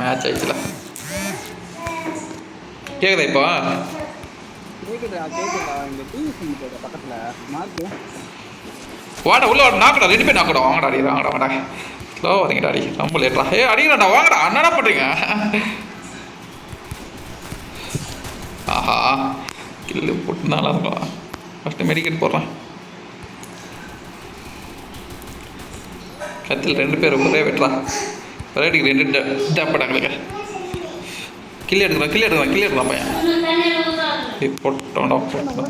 Match ஆயிடுச்சுல. கேக்குதா இப்போ? வாடா உள்ள நாக்கடா, 2 பேர் நாக்கடா. வாங்கடா அடி, வாங்கடா வாடா. ஸ்லோ வரீங்கடா அடி, ரொம்ப லேட்டா. அடிங்கடா, வாங்கடா. என்னடா பண்ணுறீங்க? ஆஹா, கில்லு போட்டு நல்லா இருக்கும். ஃபஸ்ட்டு மெடிக்கெட் போடுறேன். கத்தில் 2 பேர் ஒரே வெட்டுறா. ஒரேடிக்கு 2 டேப்படாங்களுக்கு. கில்லி எடுக்கலாம் பையன். போட்டோம்டா போட்டோம்.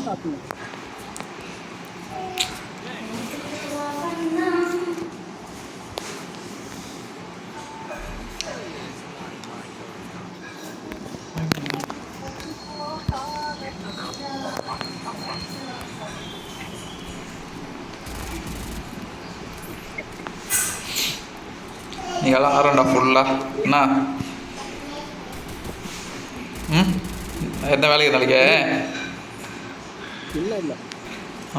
நீங்களாம் ஆறண்டா ஃபுல்லாக என்ன? எந்த வேலைக்கு நாளைக்கு? இல்லை இல்லை.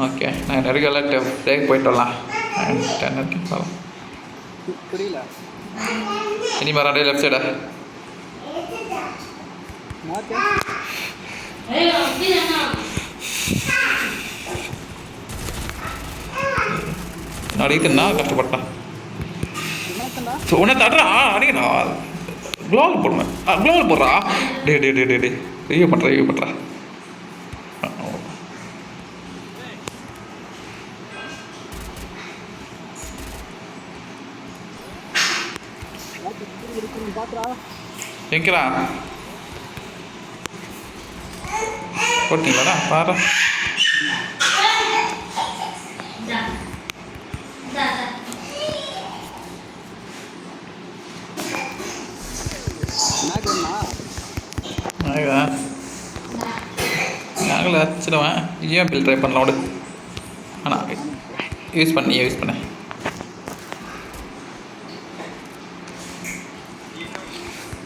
ஓகே, நான் நெருங்கெல்லாம் டேக் போயிட்டு வரலாம். 10 வரைக்கும் போகலாம். புரியல. இனி மறாண்டே லெஃப்ட் சைடா அடிக்குதுன்னா கஷ்டப்பட்டேன். உன்னை தடுறா அடிக்கணா. குளோவல் போடுவேன். குளோவல் போடுறா. டே டே டே டே டே ரிவ்யூ பண்ணுறா. எங்கடா போட்டிங்களாடா? பாரு நாங்கள வச்சுடுவேன். பில் ட்ரை பண்ணலாம் விடு. ஆனால் யூஸ் பண்ண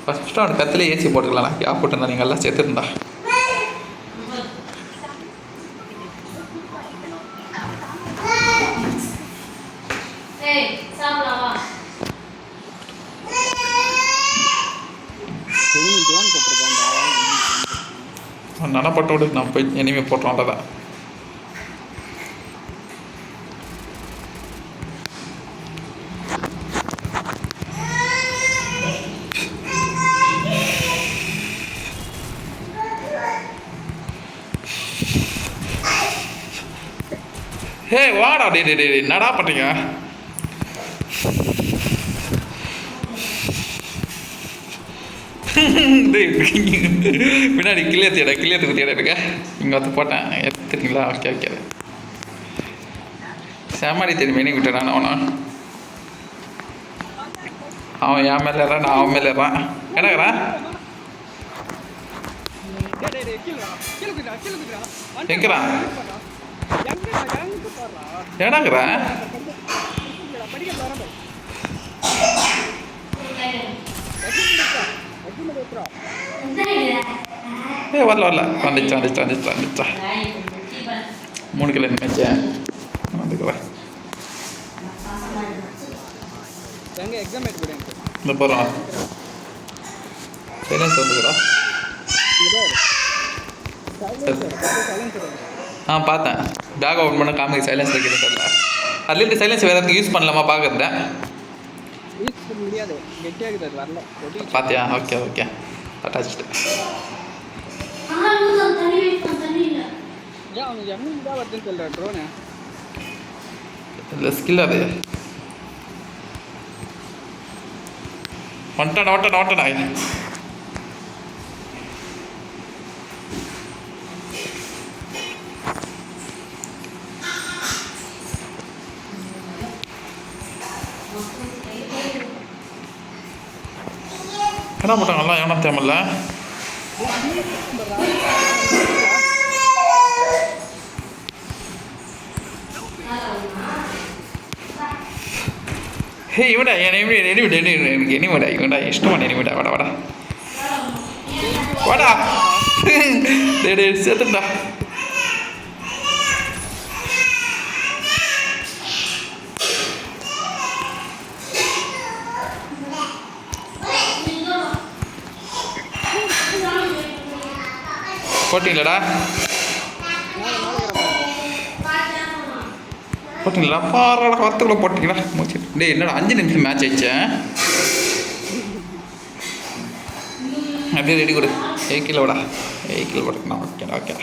ஃபஸ்ட்டு அவன் கத்திலே ஏசி போட்டுக்கலாம். கேப் போட்டுருந்தா நீங்கள் எல்லாம் சேர்த்துருந்தா. நடப்பட்டு விடு, நான் போய் இனிமே போட்டோம். அவ்வளோதான். ஹே வாடா. டே டே டே நடா பண்ணுறீங்க? பின்னாடி கிளியத்து தேட இருக்க. இங்கே வந்து போட்டேன். எடுத்துட்டீங்களா? ஓகே. செம்மாடி தெரியுமே நீ விட்டேன். நான் அவன் என் மேலே ஏறான், நான் அவன் மேலே ஏறான். என்னங்கிறான்? எங்கிறான்? என்னங்கிறான்? வரல வந்துச்சா 3 கிலோ நினைச்சா வந்துக்குறேன். இந்த போகிறோம். சைலன்ஸ் வந்துக்கிறா. பார்த்தேன். பேக் ஓப்பன் பண்ண காமிக்கு சைலன்ஸ் வைக்கிறது தெரியல. அதுலேருந்து சைலன்ஸ் வேறு எதுக்கு யூஸ் பண்ணலாமா பார்க்குறேன். பார்த்தியா? Okay attach. இல்லை ஸ்கில் அது வந்துட்டா. என்ன போட்டாங்கல்லாம் எவனா தேமல்ல. ஹே இவடா எனக்கு இவடா இஷ்டமான எனிமிடா. வாடா சேர்த்துட்டா. போட்டிங்களாடா போட்டிங்களா பாராட வரத்துக்குள்ள போட்டிங்களா முடிச்சு டே என்னடா 5 நிமிஷம் மேட்ச் ஆயிடுச்சேன் அப்படியே ரெடி கொடு 8 கிலோடா 8 கிலோ போட்டுக்கணும் ஓகேடா ஓகே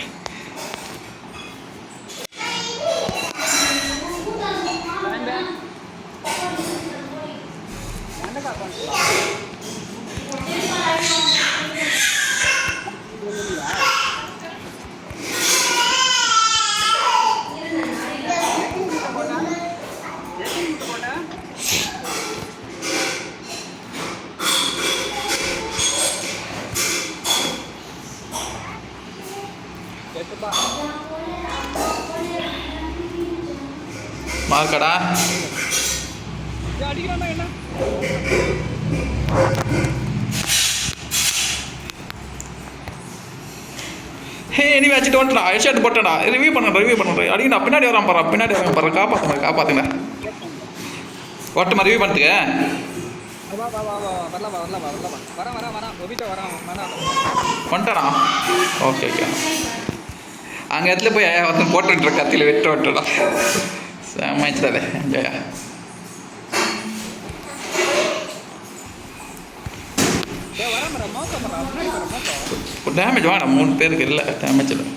மார்க்கடா ஹே நீ வச்சுட்டு வந்துடா ஹெட்ஷாட் போட்டடா ரிவ்யூ பண்ணுறேன் அடிங்கடா பின்னாடி வரான் பாரு காப்பாற்றுங்க ஓட்டமா ரிவ்யூ பண்ணுறதுக்கு வந்துட்டானா ஓகே அங்கே இடத்துல போய் ஒருத்தன் போட்டுன்ற கத்தியில் வெட்ட விட்டுடா செம்மாச்சுடாதே ஜெயா டேமேஜ் வேணாம் 3 பேருக்கு இல்லை டேமேஜ் இல்லை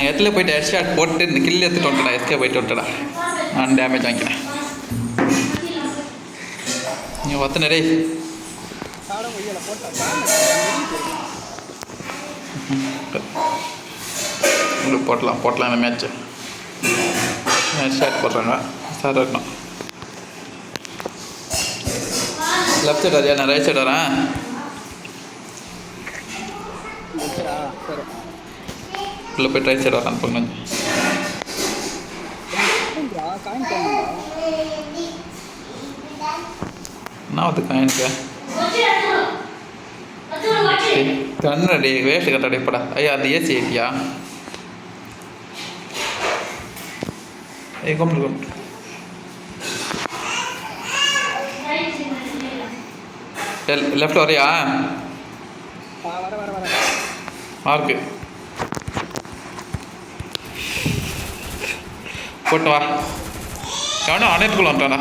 இடத்துல போயிட்டு ஹெட் ஷாட் போட்டு இந்த கில் எடுத்துட்டு வந்துடா எஸ்கே போயிட்டு வந்துடா நான் டேமேஜ் வாங்கிக்கிறேன் நீ ஒத்தனை டே போட்டலாம் இந்த மேட்ச்சு ஷாட் போடுறாங்க சார் இருக்கணும் லெஃப்ட் சைட் வரையா நான் ரைட் சைட் வரேன் உள்ளே போய் ரைட் சைடு வரேன் பொண்ணு என்ன வந்து காயினுக்கு கண்ணடி வேஸ்ட்டு கட்டடி படா ஐயா அது ஏசி ஐட்டியா கொண்டு லெஃப்ட் வரையா மார்க்கு போட்டு வா கவனம் அனைத்துக்குள்ள வந்துட்டானா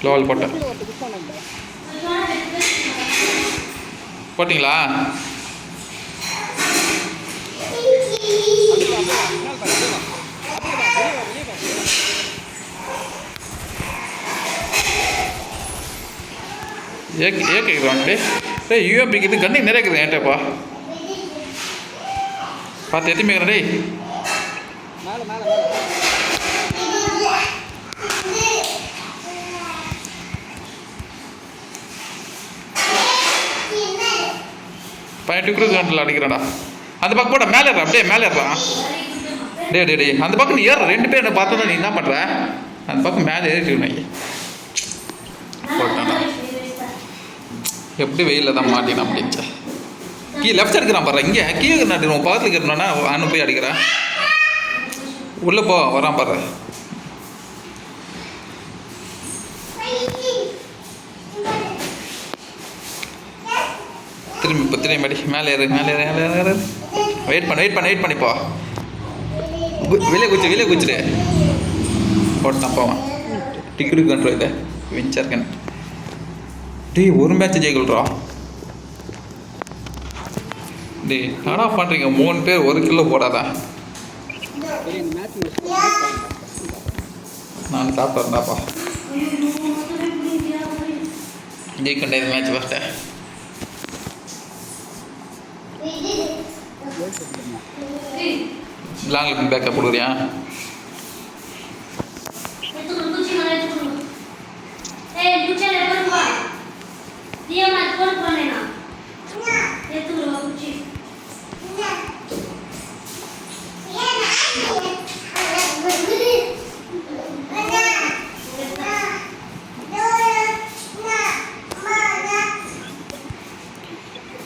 லோவல் போட்டேன் போட்டிங்களா கேட்குறான் டே யூஎம்பிக்கு இது கண்ணி நிறைய இருக்குது ஏன்ட்டப்பா பார்த்து எத்தனை டே பையன் கண்டில் அடிக்கிறான்டா அந்த பக்கம் போட மேலே ஏறா அப்படியே மேலே ஏறான் டே அந்த பக்கம் நீ ஏற 2 பேர் என்ன பார்த்தா நீ என்ன பண்ணுற அந்த பக்கம் மேலே ஏறிட்டு போட்டான்டா எப்படி வெயிலில் தான் மாட்டினா அப்படின்ச்சா லெஃப்ட் சைடு இருக்கிறான் பாரு இங்கே கீழே நாட்டு உன் பக்கத்தில் இருக்கிறோன்னா அனு போய் அடிக்கிறேன் உள்ளே போ வரான் பாரு திரும்பி மடி மேலே ஏறு வெயிட் பண்ணிப்போ வெளியே குச்சிடு போட்டான் போவான் டிக்கெட்டு கண்ட்ரோல் இல்லை வின்சர்கன் டே ஒரு மேட்ச் ஜெயிக்கல்றா டே என்னடா பண்ணுறீங்க 3 பேர் 1 கிலோ போடாதா நான் சாப்பிட்றேன்டாப்பா ஜெயிக்கண்டே இந்த மேட்ச் ஃபஸ்ட்டு லாங்கில் பேக்கப் கொடுக்குறியா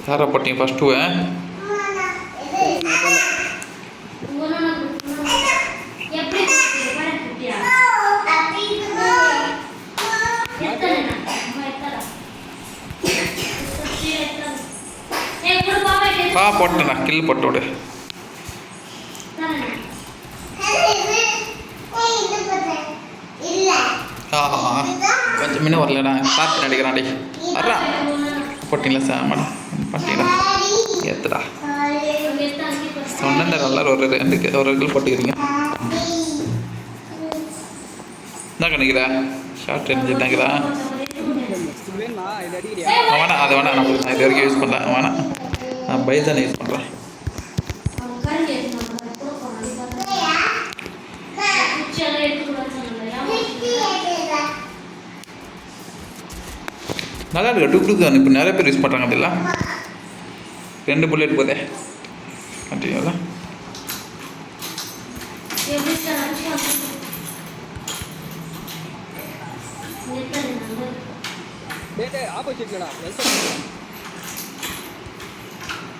யாரை போட்டீங்க ஃபஸ்ட்டு போட்டேண்ணா கில் போட்டு விடு. கொஞ்சம் முன்ன வரலடா பார்த்து நடிக்கிறான். டே வர்றா போட்டிங்களா சார் மேடம் பண்ணிட்டீங்களா ஏற்றுடா சொன்ன எல்லாரும் ஒரு கில் போட்டுக்கிறீங்க. என்ன கணிக்கிறா ஷார்ட் ரேஞ்சு தாங்கிறா வேணா அது வேணா நான் இது வரைக்கும் யூஸ் பண்ணுறேன் வேணா நான் பைசானை யூஸ் பண்ணுறேன். நல்லா இருக்கு டுக்கு இப்போ நிறைய பேர் யூஸ் பண்ணுறாங்க. அப்படிலாம் 2 புல்லட் போதே கண்டினியூல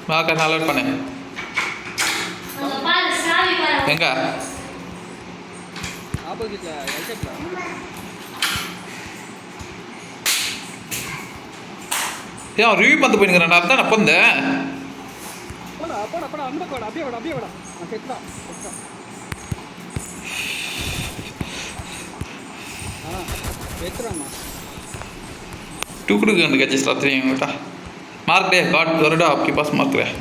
வாக்கா நல்லா பண்ணு எங்க ஏன் ரிவ்யூ பார்த்து போயிருக்கிறேன் அதுதான் நான் வந்தேன். टुकड़ू गंड का जिस रात्रि बेटा मार्क दे गॉड गरुड़ा आपके पास मार्क रहे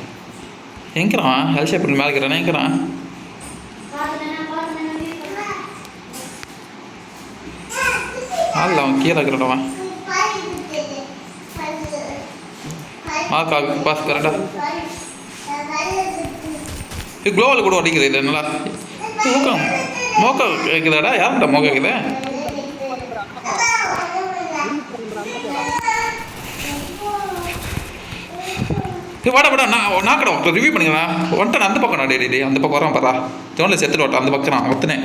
हें करा हेल्थ शेप में मार्क करना हें करा अल्लाह क्या लग रहा है मार्क आपके पास गरुड़ा ये ग्लोबल கூட அடிக்குது இது நல்லா மோக்கா கேக்குதாடா யார்டா மோக்கா கேக்குது வாடா வாடா நான் கடை ரிவ்யூ பண்ணிக்கலாம் வந்துட்டேன் அந்த பக்கம் டே டே அந்த பக்கம் வரான் பாரா தோணில் செத்துட்டு வாட்டா அந்த பக்கம் நான் ஒத்துனேன்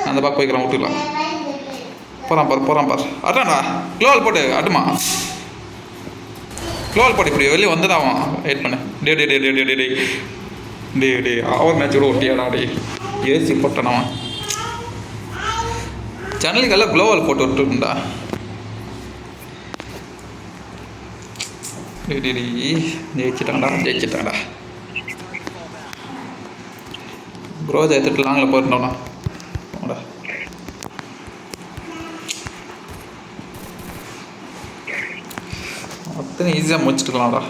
அந்த பக்கம் வைக்கிறான் விட்டுக்கலாம் போகிறான் பார் அட்டாண்ணா க்ளோவல் போட்டு அட்டுமா க்ளோவல் போட்டு இப்படி வெளியே வந்துடாவான் வெயிட் பண்ணு டே டே டே டே டே டே டே டே அவர் மேட்ச் கூட ஒட்டியாடா டே ஏசி போட்டானவன் சேனலுக்கெல்லாம் க்ளோவல் போட்டு விட்டுருக்குண்டா ஜெயிச்சிட்டாங்கடா க்ரோஸ் எடுத்துட்டு லாங்கில் போயிருந்தோம்னா அத்தனை ஈஸியாக முடிச்சுட்டுக்கலாம்டா.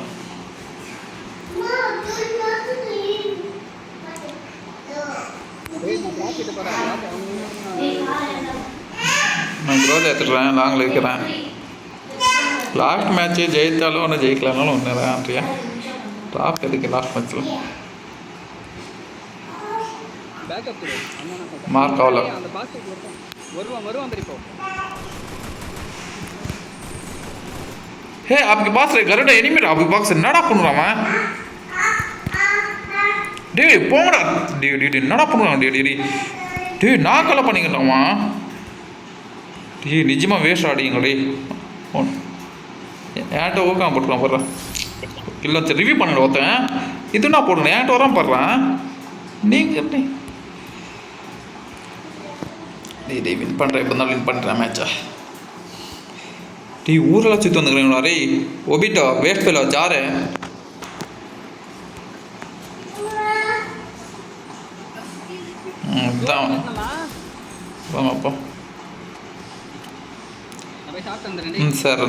நான் க்ரோஸ் எடுத்துடுறேன் லாங்கில் இருக்கிறேன். லாஸ்ட் மேட்ச்சு ஜெயித்தாலும் ஒன்று ஜெயிக்கலானாலும் ஒன்று தான்றியா டாப் எதுக்கு லாஸ்ட் மேட்ச்சில் மார்க் ஆகல हे आपके पास गरुड़ा एनिमी आपके पास என்னடா பண்ணுறான் டேய் போங்கடா டேய் டேய் என்னடா பண்ணுறான் டேய் டேய் டேய் நான் கலை பண்ணிக்கிட்டோமா டேய் நிஜமாக வேஸ்ட் ஆடிங்க டேய் ஏன்ட்ட ஓக்காம போட்டுக்கலாம் போடுறேன் இல்லை சரி ரிவ்யூ பண்ணிட ஒருத்தன் இது நான் போடணும் ஏன்ட்ட வரான் போடுறேன் நீங்கள் டேய் வின் பண்ணுறேன் இப்போ தான் வின் பண்ணுறேன் மேட்சா டீ ஊரெல்லாம் சுற்றி வந்துக்கிறீங்களா ரே ஒபிட்டோ வேஸ்ட் ஃபெல்லோ ஜாரு தான் அப்போ சார்